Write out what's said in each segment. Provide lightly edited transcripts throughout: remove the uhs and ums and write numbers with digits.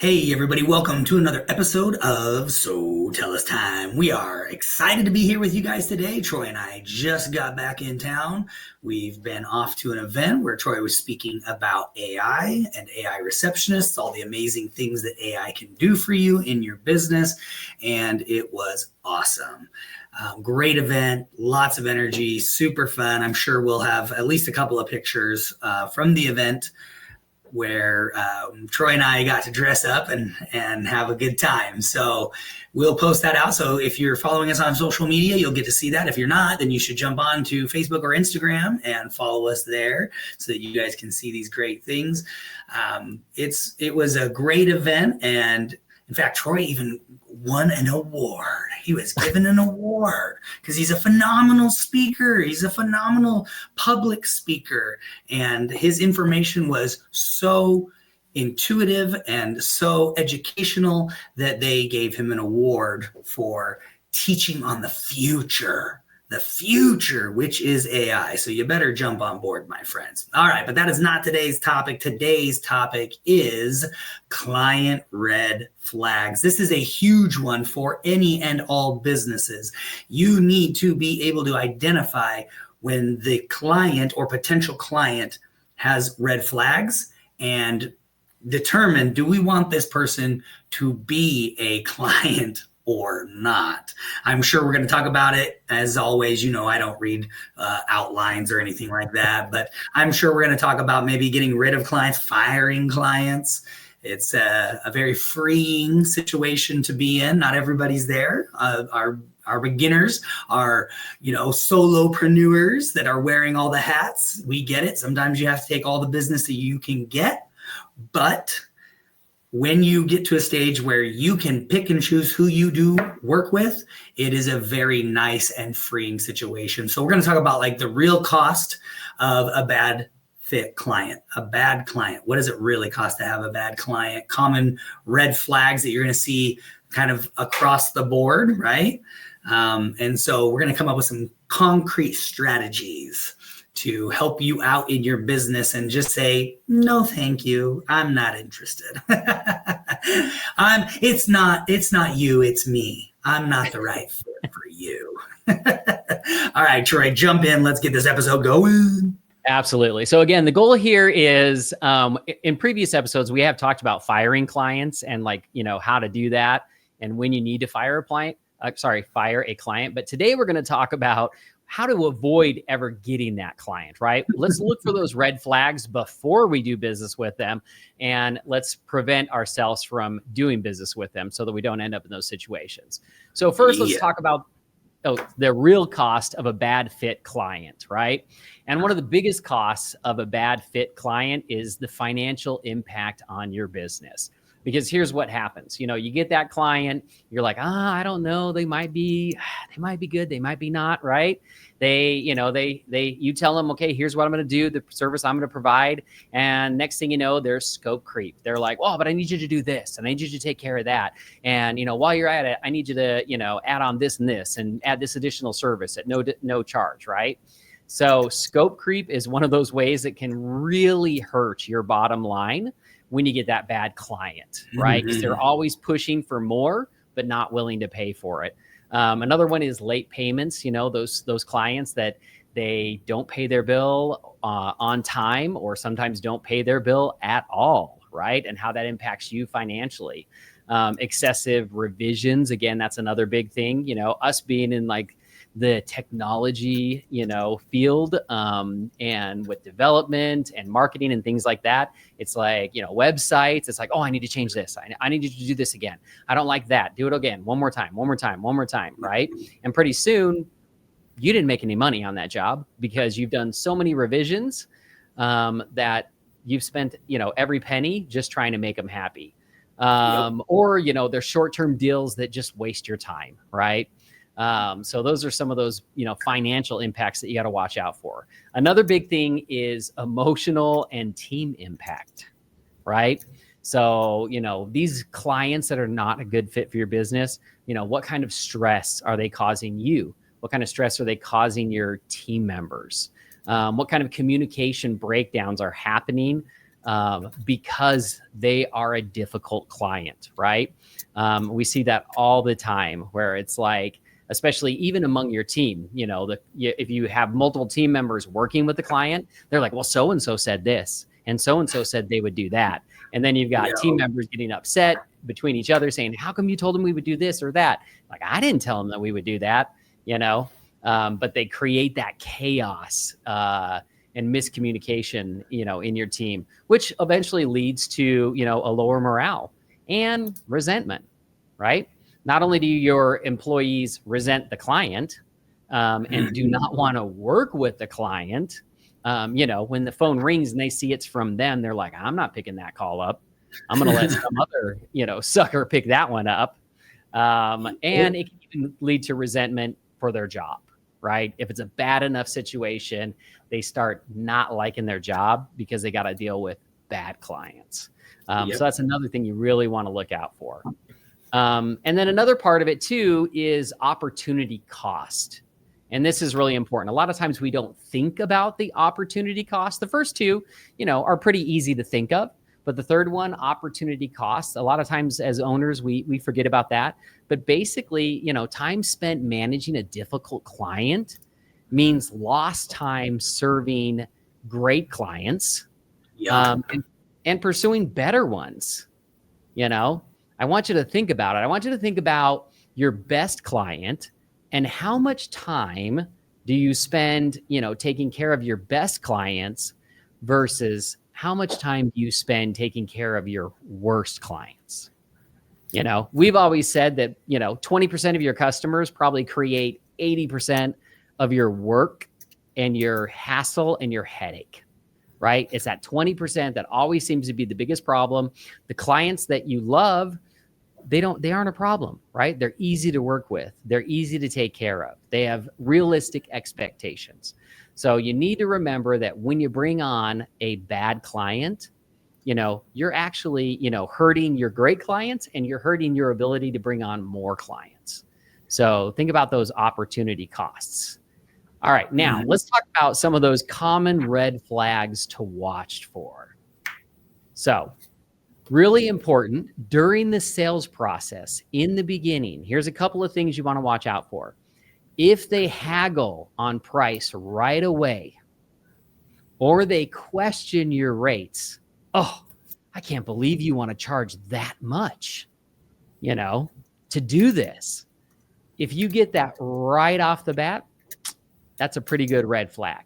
Hey, everybody, welcome to another episode of So Tell Us Time. We are excited to be here with you guys today. Troy and I just got back in town. We've been off to an event where Troy was speaking about AI and AI receptionists, all the amazing things that AI can do for you in your business, and it was awesome. Great event, lots of energy, super fun. I'm sure we'll have at least a couple of pictures from the event where Troy and I got to dress up and have a good time. So we'll post that out. So if you're following us on social media, you'll get to see that. If you're not, then you should jump on to Facebook or Instagram and follow us there so that you guys can see these great things. It was a great event. And in fact, Troy even won an award. He was given an award because he's a phenomenal speaker. He's a phenomenal public speaker. And his information was so intuitive and so educational that they gave him an award for teaching on the future, which is AI. So you better jump on board, my friends. All right, but that is not today's topic. Today's topic is client red flags. This is a huge one for any and all businesses. You need to be able to identify when the client or potential client has red flags and determine, do we want this person to be a client or not? I'm sure we're going to talk about it. As always, I don't read outlines or anything like that, but I'm sure we're going to talk about maybe getting rid of clients, firing clients. It's a very freeing situation to be in. Not everybody's there. Our beginners are, solopreneurs that are wearing all the hats. We get it. Sometimes you have to take all the business that you can get, but when you get to a stage where you can pick and choose who you do work with, it is a very nice and freeing situation. So we're going to talk about like the real cost of a bad fit client, a bad client. What does it really cost to have a bad client? Common red flags that you're going to see kind of across the board, right? And so we're going to come up with some concrete strategies to help you out in your business and just say, no, thank you. I'm not interested. It's not you, it's me. I'm not the right fit for you. All right, Troy, jump in. Let's get this episode going. Absolutely. So again, the goal here is, in previous episodes, we have talked about firing clients and how to do that and when you need to fire a client. But today we're going to talk about how to avoid ever getting that client, right? Let's look for those red flags before we do business with them, and let's prevent ourselves from doing business with them so that we don't end up in those situations. So first, let's talk about the real cost of a bad fit client, right? And one of the biggest costs of a bad fit client is the financial impact on your business. Because here's what happens. You get that client, you're like, I don't know. They might be good. They might be not, right? You tell them, okay, here's what I'm going to do, the service I'm going to provide. And next thing you know, there's scope creep. They're like, oh, but I need you to do this. And I need you to take care of that. And, while you're at it, I need you to, add on this and add this additional service at no charge, right? So scope creep is one of those ways that can really hurt your bottom line when you get that bad client, right? Because they're always pushing for more, but not willing to pay for it. Another one is late payments. Those clients that they don't pay their bill on time, or sometimes don't pay their bill at all, right? And how that impacts you financially. Excessive revisions, again, that's another big thing. Us being in the technology, field, and with development and marketing and things like that. It's like, websites, it's like, oh, I need to change this. I need you to do this again. I don't like that. Do it again. One more time, right? And pretty soon you didn't make any money on that job because you've done so many revisions that you've spent, every penny just trying to make them happy. Or, there's short-term deals that just waste your time, right? So those are some of those, financial impacts that you got to watch out for. Another big thing is emotional and team impact, right? So, these clients that are not a good fit for your business, what kind of stress are they causing you? What kind of stress are they causing your team members? What kind of communication breakdowns are happening because they are a difficult client, right? We see that all the time where it's like, especially even among your team, if you have multiple team members working with the client, they're like, well, so-and-so said this and so-and-so said they would do that. And then you've got team members getting upset between each other saying, how come you told them we would do this or that? Like, I didn't tell them that we would do that, but they create that chaos and miscommunication, in your team, which eventually leads to, a lower morale and resentment, right? Not only do your employees resent the client and do not want to work with the client, when the phone rings and they see it's from them, they're like, I'm not picking that call up. I'm going to let some other, sucker pick that one up. And it can even lead to resentment for their job, right? If it's a bad enough situation, they start not liking their job because they got to deal with bad clients. So that's another thing you really want to look out for. And then another part of it too is opportunity cost. And this is really important. A lot of times we don't think about the opportunity cost. The first two, are pretty easy to think of. But the third one, opportunity costs, a lot of times as owners, we forget about that. But basically, time spent managing a difficult client means lost time serving great clients and pursuing better ones. I want you to think about it. I want you to think about your best client and how much time do you spend, taking care of your best clients versus how much time do you spend taking care of your worst clients? We've always said that, 20% of your customers probably create 80% of your work and your hassle and your headache, right? It's that 20% that always seems to be the biggest problem. The clients that you love, they aren't a problem, right? They're easy to work with. They're easy to take care of. They have realistic expectations. So you need to remember that when you bring on a bad client, you're actually, hurting your great clients and you're hurting your ability to bring on more clients. So think about those opportunity costs. All right, now let's talk about some of those common red flags to watch for. So really important during the sales process in the beginning, here's a couple of things you want to watch out for. If they haggle on price right away, or they question your rates, oh, I can't believe you want to charge that much, to do this. If you get that right off the bat, that's a pretty good red flag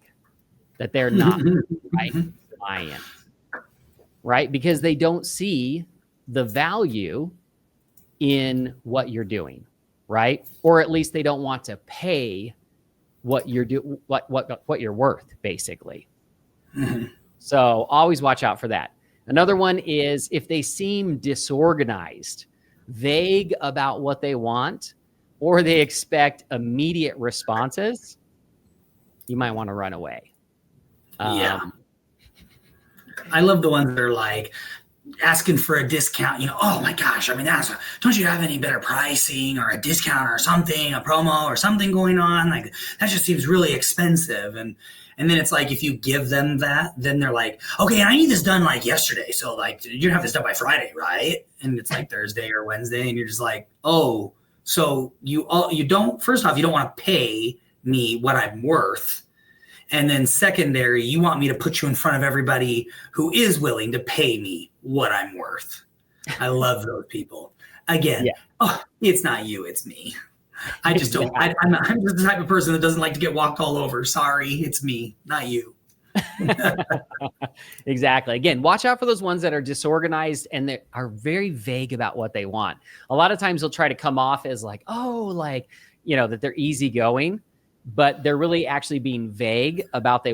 that they're not the right client, right? Because they don't see the value in what you're doing, right? Or at least they don't want to pay what you're what you're worth, basically. So always watch out for that. Another one is if they seem disorganized, vague about what they want, or they expect immediate responses, you might want to run away. I love the ones that are like asking for a discount, oh my gosh, don't you have any better pricing or a discount or something, a promo or something going on? Like, that just seems really expensive. And then it's like, if you give them that, then they're like, okay, I need this done like yesterday. So like, you have this done by Friday, right? And it's like Thursday or Wednesday. And you're just like, oh, so you don't, first off, you don't want to pay me what I'm worth. And then secondary, you want me to put you in front of everybody who is willing to pay me what I'm worth. I love those people. Again, it's not you, it's me. I just don't. I'm just the type of person that doesn't like to get walked all over. Sorry, it's me, not you. Exactly. Again, watch out for those ones that are disorganized and they are very vague about what they want. A lot of times they'll try to come off as like, that they're easygoing, but they're really actually being vague about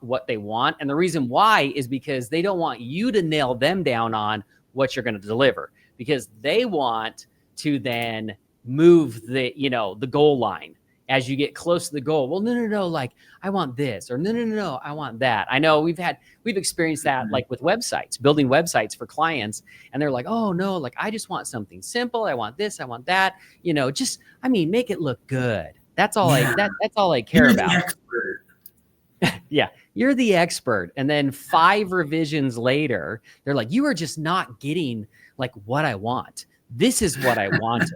what they want. And the reason why is because they don't want you to nail them down on what you're going to deliver, because they want to then move the goal line as you get close to the goal. Well, no, like I want this, or no, I want that. I know we've experienced that like with websites, building websites for clients, and they're like, oh no, like I just want something simple. I want this, I want that, make it look good. That's all that's all I care about. Yeah, you're the expert. And then 5 revisions later, they're like, you are just not getting like what I want. This is what I wanted.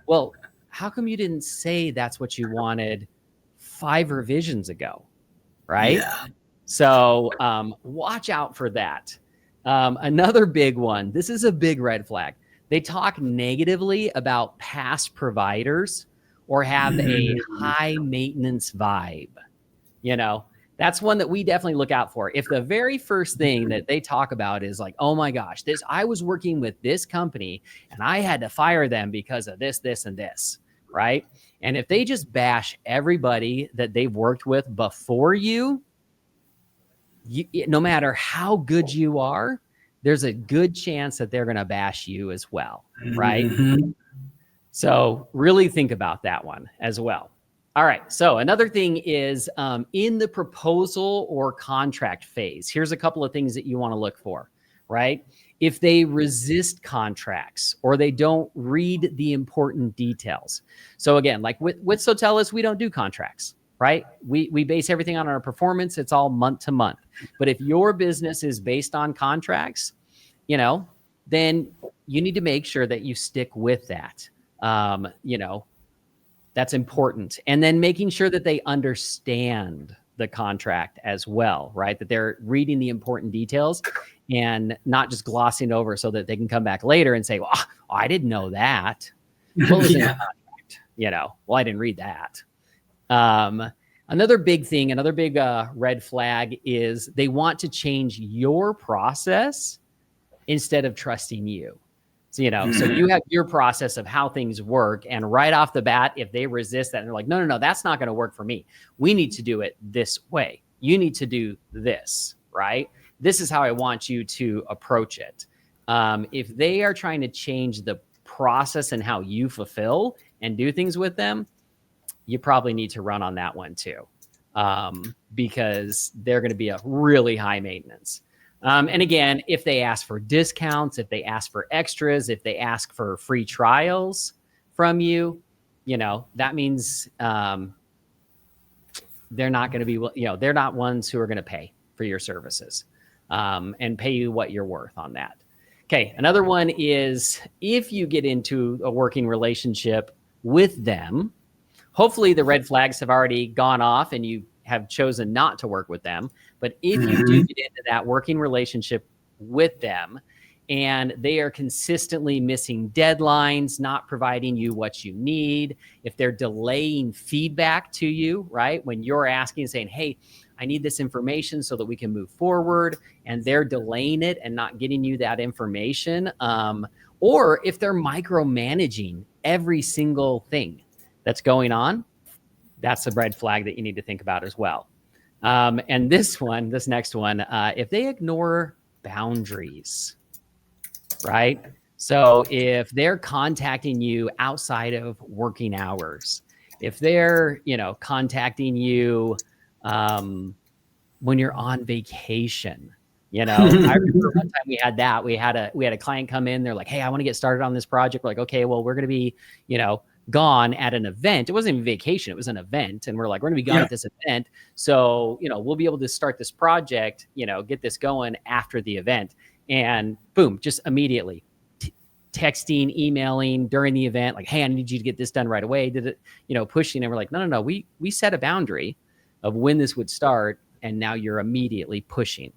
Well, how come you didn't say that's what you wanted 5 revisions ago? Right. Yeah. So watch out for that. Another big one. This is a big red flag. They talk negatively about past providers or have a high maintenance vibe. You know, that's one that we definitely look out for. If the very first thing that they talk about is like, oh my gosh, I was working with this company and I had to fire them because of this, this, and this, right? And if they just bash everybody that they've worked with before you, no matter how good you are, there's a good chance that they're going to bash you as well, right? Mm-hmm. So really think about that one as well. All right. So another thing is in the proposal or contract phase, here's a couple of things that you want to look for, right? If they resist contracts or they don't read the important details. So again, like with Sotellus, we don't do contracts, right? We base everything on our performance. It's all month to month. But if your business is based on contracts, then you need to make sure that you stick with that. That's important. And then making sure that they understand the contract as well, right? That they're reading the important details and not just glossing over so that they can come back later and say, well, I didn't know that. What was in the contract? Well, I didn't read that. Another big thing, another big red flag is they want to change your process instead of trusting you. So, so you have your process of how things work. And right off the bat, if they resist that and they're like, no, that's not going to work for me. We need to do it this way. You need to do this, right? This is how I want you to approach it. If they are trying to change the process and how you fulfill and do things with them, you probably need to run on that one too, because they're going to be a really high maintenance. And again, if they ask for discounts, if they ask for extras, if they ask for free trials from you, that means they're not going to be, they're not ones who are going to pay for your services and pay you what you're worth on that. Okay. Another one is if you get into a working relationship with them, hopefully the red flags have already gone off and you have chosen not to work with them. But if you do get into that working relationship with them and they are consistently missing deadlines, not providing you what you need, if they're delaying feedback to you, right? When you're asking, saying, hey, I need this information so that we can move forward, and they're delaying it and not getting you that information, or if they're micromanaging every single thing that's going on, that's a red flag that you need to think about as well. And this next one, if they ignore boundaries, right? So if they're contacting you outside of working hours, if they're, contacting you when you're on vacation, I remember one time we had a client come in, they're like, hey, I want to get started on this project. We're like, okay, well, we're going to be, gone at an event. It wasn't even vacation. It was an event. And we're like, we're going to be gone at this event. So, we'll be able to start this project, get this going after the event. And boom, just immediately texting, emailing during the event, like, hey, I need you to get this done right away. Did it, pushing. And we're like, no. We set a boundary of when this would start. And now you're immediately pushing,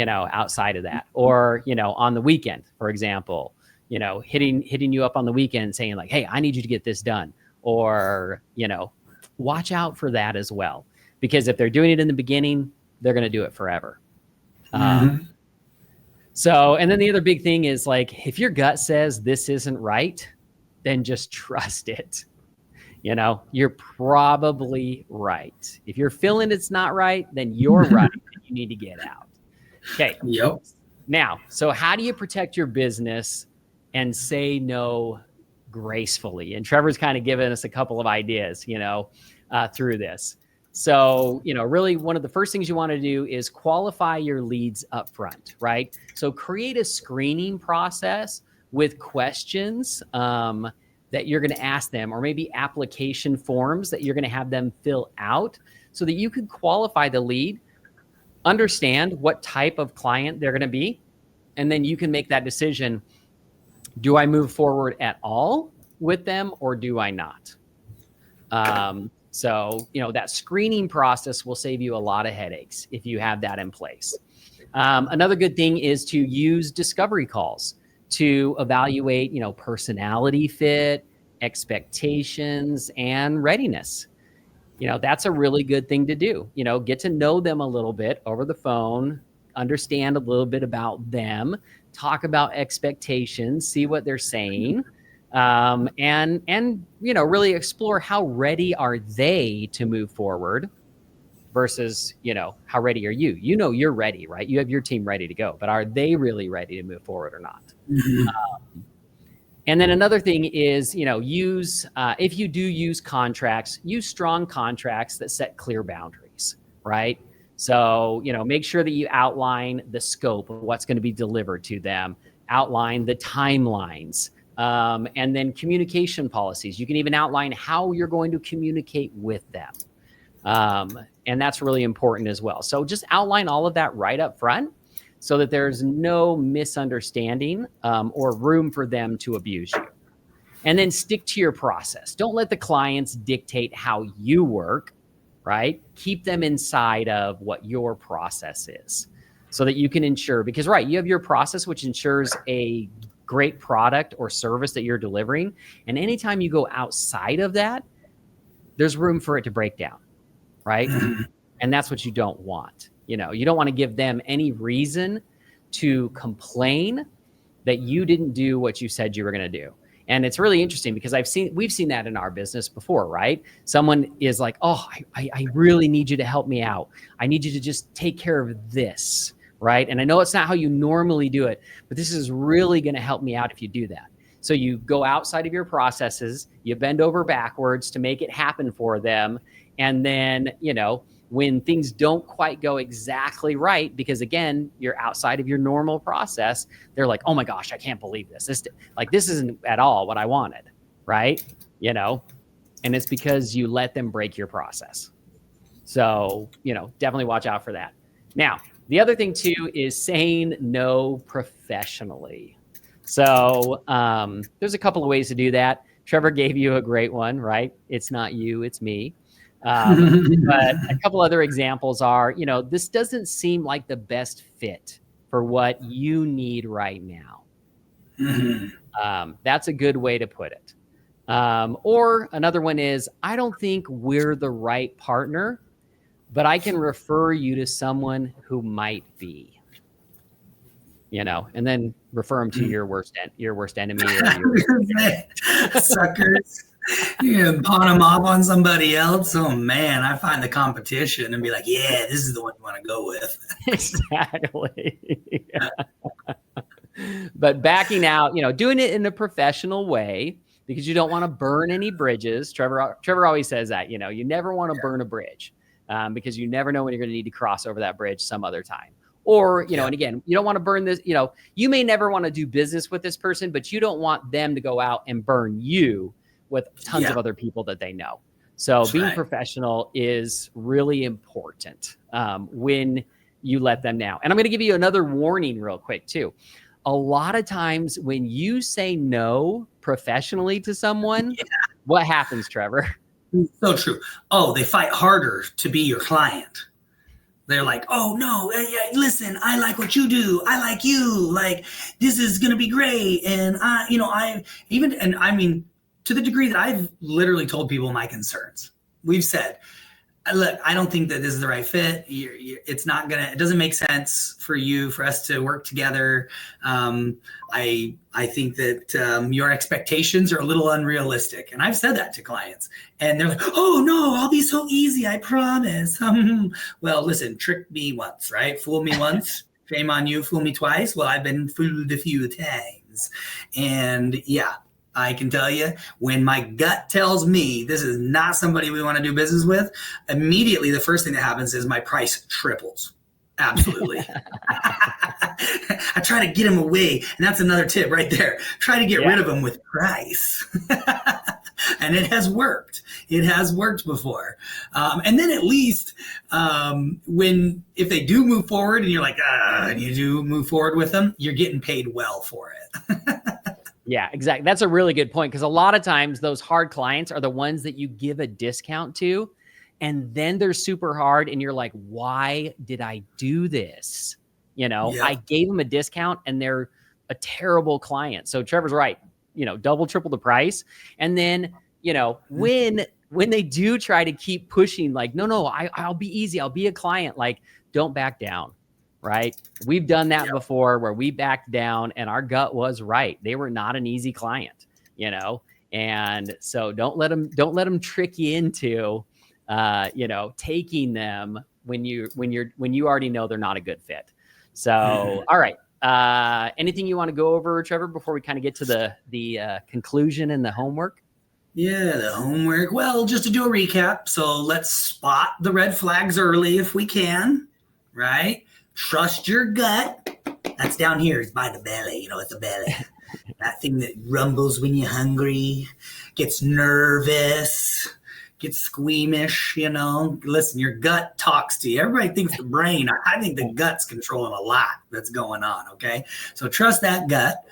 outside of that. Or, on the weekend, for example, hitting you up on the weekend saying like, hey, I need you to get this done. Or, watch out for that as well. Because if they're doing it in the beginning, they're going to do it forever. So, and then the other big thing is like, if your gut says this isn't right, then just trust it. You're probably right. If you're feeling it's not right, then you're right. You need to get out. Okay. Yep. Now, so how do you protect your business and say no gracefully? And Trevor's kind of given us a couple of ideas, through this. So, really one of the first things you want to do is qualify your leads up front, right? So create a screening process with questions that you're going to ask them, or maybe application forms that you're going to have them fill out so that you can qualify the lead understand what type of client they're going to be, and then you can make that decision. Do I move forward at all with them or do I not? So, that screening process will save you a lot of headaches if you have that in place. Another good thing is to use discovery calls to evaluate, personality fit, expectations, and readiness. That's a really good thing to do. Get to know them a little bit over the phone, understand a little bit about them, talk about expectations, see what they're saying, and really explore how ready are they to move forward versus, how ready are you? You're ready, right? You have your team ready to go, but are they really ready to move forward or not? And then another thing is, use, if you do use contracts, use strong contracts that set clear boundaries, right? So, make sure that you outline the scope of what's going to be delivered to them, outline the timelines, and then communication policies. You can even outline how you're going to communicate with them. And that's really important as well. So just outline all of that right up front so that there's no misunderstanding or room for them to abuse you. And then stick to your process. Don't let the clients dictate how you work, right? Keep them inside of what your process is so that you can ensure, because you have your process, which ensures a great product or service that you're delivering. And anytime you go outside of that, there's room for it to break down, right? And that's what you don't want. You don't want to give them any reason to complain that you didn't do what you said you were going to do. And it's really interesting because we've seen that in our business before, right? Someone is like, oh, I really need you to help me out. I need you to just take care of this, right? And I know it's not how you normally do it, but this is really going to help me out if you do that. So you go outside of your processes, you bend over backwards to make it happen for them. And then, when things don't quite go exactly right, because again, you're outside of your normal process, they're like, oh my gosh, I can't believe this. This isn't at all what I wanted, right? And it's because you let them break your process. So, definitely watch out for that. Now, the other thing too is saying no professionally. So there's a couple of ways to do that. Trevor gave you a great one, right? It's not you, it's me. But a couple other examples are, this doesn't seem like the best fit for what you need right now. That's a good way to put it. Or another one is, I don't think we're the right partner, but I can refer you to someone who might be. And then refer them to your worst enemy. Or suckers. You pawn them off on somebody else. Oh man, I find the competition and be like, yeah, this is the one you want to go with. Exactly. But backing out, doing it in a professional way because you don't want to burn any bridges. Trevor always says that, you never want to burn a bridge because you never know when you're going to need to cross over that bridge some other time. Or, and again, you don't want to burn this, you may never want to do business with this person, but you don't want them to go out and burn you with tons of other people that they know. So being professional is really important when you let them know. And I'm going to give you another warning real quick too. A lot of times when you say no professionally to someone, what happens, Trevor? So true. Oh, they fight harder to be your client. They're like, oh no, listen, I like what you do. I like you. Like, this is going to be great. And I mean, to the degree that I've literally told people my concerns. We've said, look, I don't think that this is the right fit. It doesn't make sense for us to work together. I think that your expectations are a little unrealistic. And I've said that to clients and they're like, oh no, I'll be so easy. I promise. Well, listen, trick me once, right? Fool me once. Shame on you. Fool me twice. Well, I've been fooled a few times. And I can tell you, when my gut tells me this is not somebody we want to do business with, immediately the first thing that happens is my price triples. Absolutely. I try to get him away. And that's another tip right there. Try to get rid of him with price. And it has worked. It has worked before. And then at least if they do move forward and you're like, and you do move forward with them, you're getting paid well for it. Yeah, exactly. That's a really good point, because a lot of times those hard clients are the ones that you give a discount to, and then they're super hard and you're like, why did I do this? I gave them a discount and they're a terrible client. So Trevor's right, double, triple the price. And then, when they do try to keep pushing, like, no, I'll be easy, I'll be a client, like, don't back down. Right. We've done that before, where we backed down and our gut was right. They were not an easy client, and so don't let them trick you into, taking them when you already know they're not a good fit. So, all right. Anything you want to go over, Trevor, before we kind of get to the conclusion and the homework? Yeah, the homework. Well, just to do a recap. So let's spot the red flags early if we can, right? Trust your gut. That's down here. It's by the belly. It's the belly. That thing that rumbles when you're hungry, gets nervous, gets squeamish, Listen, your gut talks to you. Everybody thinks the brain. I think the gut's controlling a lot that's going on, okay? So trust that gut.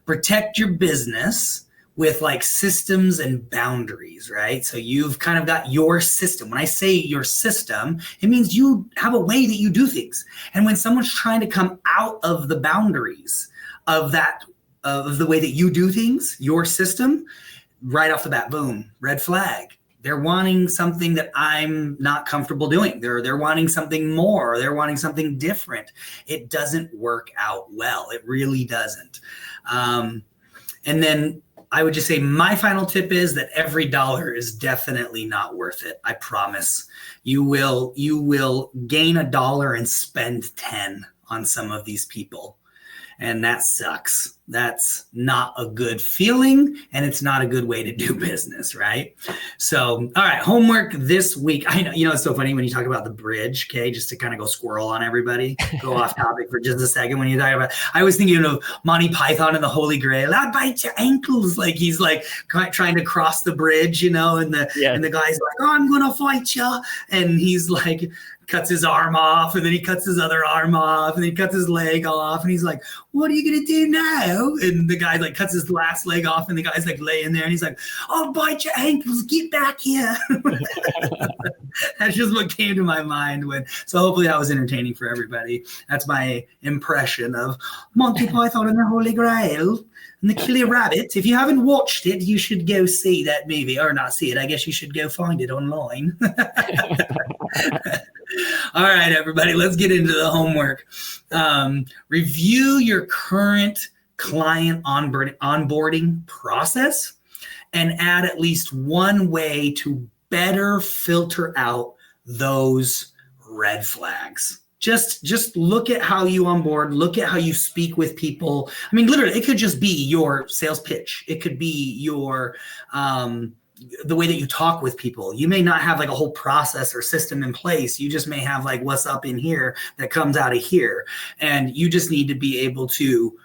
Protect your business with like systems and boundaries, right? So you've kind of got your system. When I say your system, it means you have a way that you do things. And when someone's trying to come out of the boundaries of the way that you do things, your system, right off the bat, boom, red flag. They're wanting something that I'm not comfortable doing. They're wanting something more. They're wanting something different. It doesn't work out well. It really doesn't. And then I would just say my final tip is that every dollar is definitely not worth it. I promise. You will gain $1 and spend 10 on some of these people. And that sucks. That's not a good feeling, and it's not a good way to do business, right? So, all right, homework this week. I know, it's so funny when you talk about the bridge, okay, just to kind of go squirrel on everybody, go off topic for just a second when you talk about, I was thinking of Monty Python and the Holy Grail. I'll bite your ankles. Like he's like trying to cross the bridge, and the guy's like, oh, I'm going to fight you. And he's like, cuts his arm off, and then he cuts his other arm off, and then he cuts his leg off, and he's like, what are you going to do now? And the guy like cuts his last leg off, and the guy's like laying there, and he's like, I'll bite your ankles, get back here. That's just what came to my mind so hopefully that was entertaining for everybody. That's my impression of Monty Python and the Holy Grail and the Killer Rabbit. If you haven't watched it, you should go see that movie, or not see it. I guess you should go find it online. All right, everybody, let's get into the homework. Review your current client onboarding process and add at least one way to better filter out those red flags. Just look at how you onboard, look at how you speak with people. I mean, literally, it could just be your sales pitch. It could be your the way that you talk with people. You may not have like a whole process or system in place. You just may have like what's up in here that comes out of here. And you just need to be able to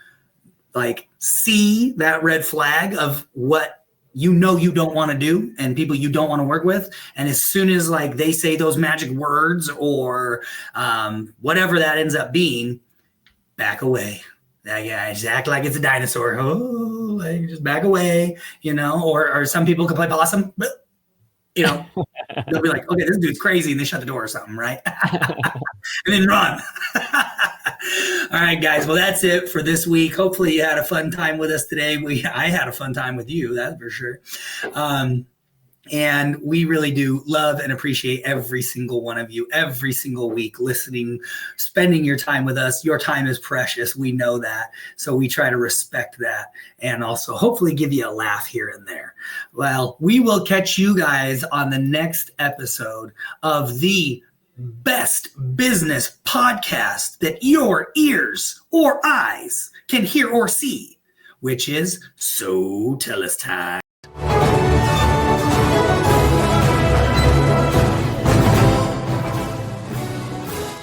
like see that red flag of what you don't want to do and people you don't want to work with. And as soon as like they say those magic words or whatever that ends up being, back away. Yeah, just act like it's a dinosaur. Oh, like just back away, or some people can play possum, but they'll be like, okay, this dude's crazy, and they shut the door or something, right? And then run. All right, guys. Well, that's it for this week. Hopefully you had a fun time with us today. I had a fun time with you, that's for sure. And we really do love and appreciate every single one of you, every single week, listening, spending your time with us. Your time is precious. We know that. So we try to respect that and also hopefully give you a laugh here and there. Well, we will catch you guys on the next episode of the best business podcast that your ears or eyes can hear or see, which is So Tell Us Time.